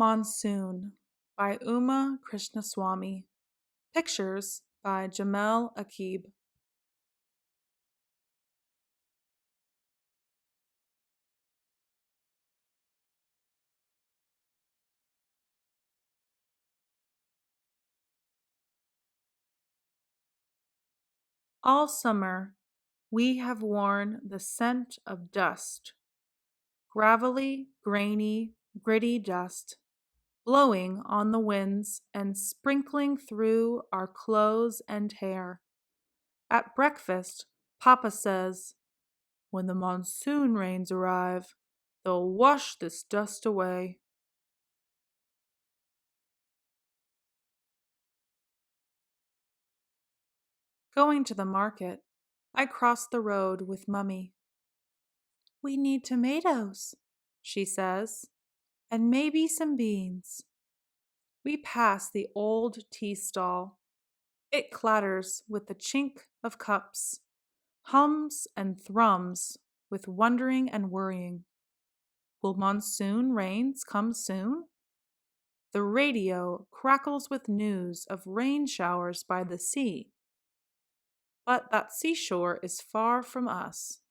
Monsoon by Krishnaswami. Pictures by Jamel Akib. All summer we have worn the scent of dust, gravelly, grainy, gritty dust, blowing on the winds and sprinkling through our clothes and hair. At breakfast, Papa says, "When the monsoon rains arrive, they'll wash this dust away." Going to the market, I cross the road with Mummy. "We need tomatoes," she says, "and maybe some beans." We pass the old tea stall. It clatters with the chink of cups, hums and thrums with wondering and worrying. Will monsoon rains come soon? The radio crackles with news of rain showers by the sea. But that seashore is far from us.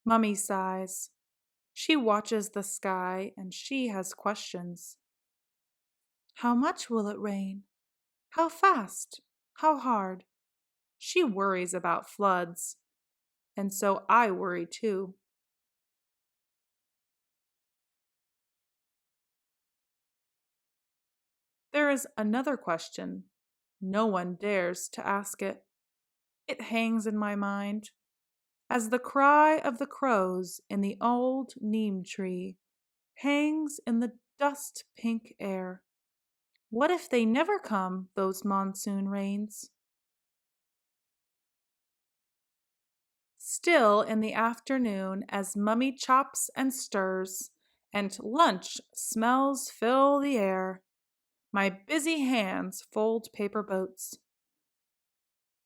Mummy sighs. She watches the sky and she has questions. How much will it rain? How fast? How hard? She worries about floods. And so I worry too. There is another question. No one dares to ask it. It hangs in my mind as the cry of the crows in the old neem tree hangs in the dust-pink air. What if they never come, those monsoon rains? Still in the afternoon, as Mummy chops and stirs, and lunch smells fill the air, my busy hands fold paper boats.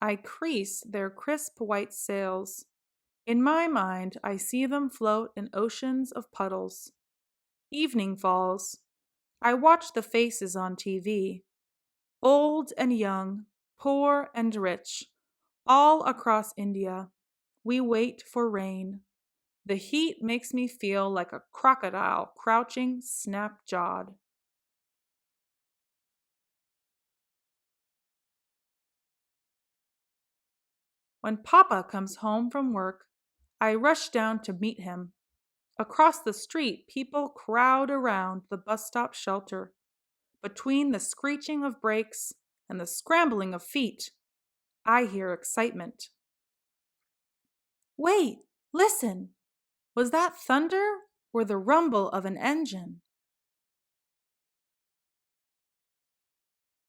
I crease their crisp white sails. In my mind, I see them float in oceans of puddles. Evening falls. I watch the faces on TV. Old and young, poor and rich, all across India. We wait for rain. The heat makes me feel like a crocodile crouching snap-jawed. When Papa comes home from work, I rush down to meet him. Across the street, people crowd around the bus stop shelter. Between the screeching of brakes and the scrambling of feet, I hear excitement. Wait, listen! Was that thunder or the rumble of an engine?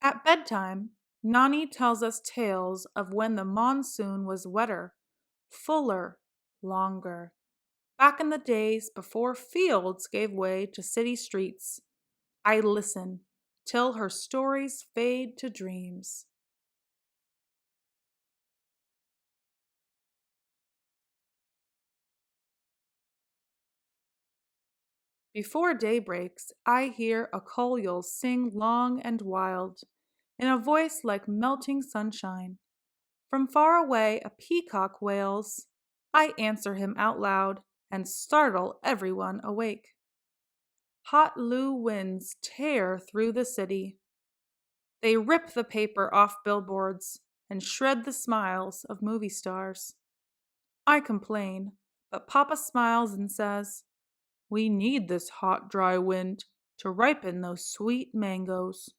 At bedtime, Nani tells us tales of when the monsoon was wetter, fuller, longer. Back in the days before fields gave way to city streets, I listen till her stories fade to dreams. Before day breaks, I hear a koyal sing long and wild, in a voice like melting sunshine. From far away, a peacock wails. I answer him out loud and startle everyone awake. Hot Loo winds tear through the city. They rip the paper off billboards and shred the smiles of movie stars. I complain, but Papa smiles and says, "We need this hot, dry wind to ripen those sweet mangoes."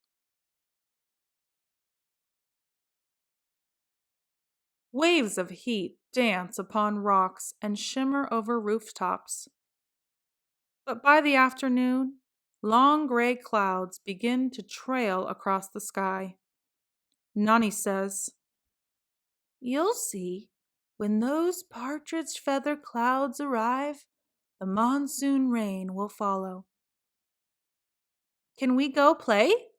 Waves of heat dance upon rocks and shimmer over rooftops. But by the afternoon, long gray clouds begin to trail across the sky. Nani says, "You'll see, when those partridge feather clouds arrive, the monsoon rain will follow." "Can we go play?"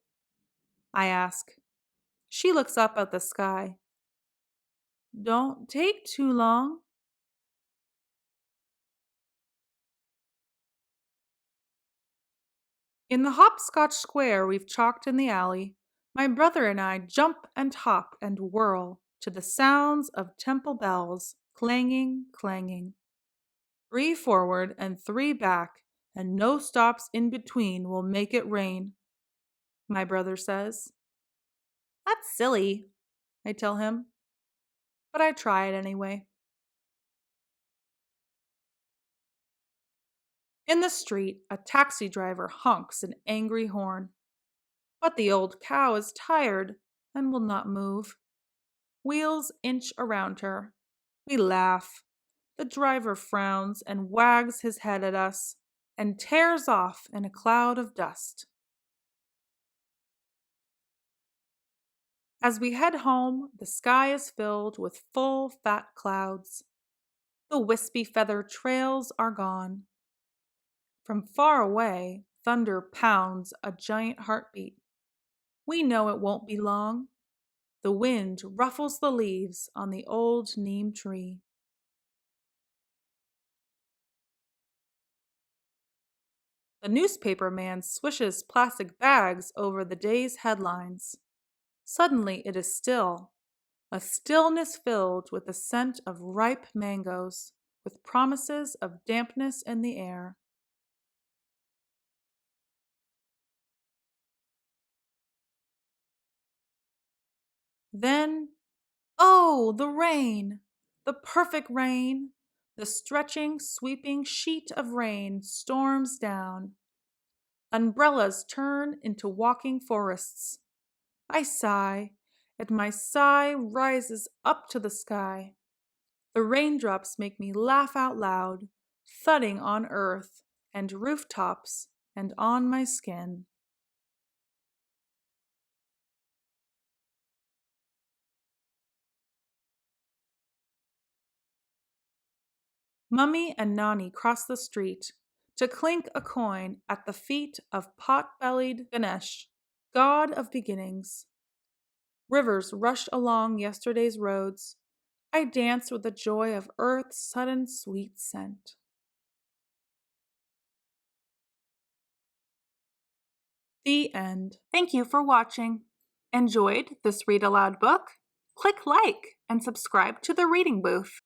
I ask. She looks up at the sky. "Don't take too long." In the hopscotch square we've chalked in the alley, my brother and I jump and hop and whirl to the sounds of temple bells clanging, clanging. 3 forward and 3 back, and no stops in between will make it rain, my brother says. That's silly, I tell him, but I try it anyway. In the street, a taxi driver honks an angry horn. But the old cow is tired and will not move. Wheels inch around her. We laugh. The driver frowns and wags his head at us and tears off in a cloud of dust. As we head home, the sky is filled with full, fat clouds. The wispy feather trails are gone. From far away, thunder pounds a giant heartbeat. We know it won't be long. The wind ruffles the leaves on the old neem tree. The newspaper man swishes plastic bags over the day's headlines. Suddenly it is still, a stillness filled with the scent of ripe mangoes, with promises of dampness in the air. Then, oh, the rain! The perfect rain! The stretching, sweeping sheet of rain storms down. Umbrellas turn into walking forests. I sigh, and my sigh rises up to the sky. The raindrops make me laugh out loud, thudding on earth and rooftops and on my skin. Mummy and Nani cross the street to clink a coin at the feet of pot-bellied Ganesh, god of beginnings. Rivers rush along yesterday's roads. I dance with the joy of earth's sudden sweet scent. The end. Thank you for watching. Enjoyed this read aloud book? Click like and subscribe to the reading booth.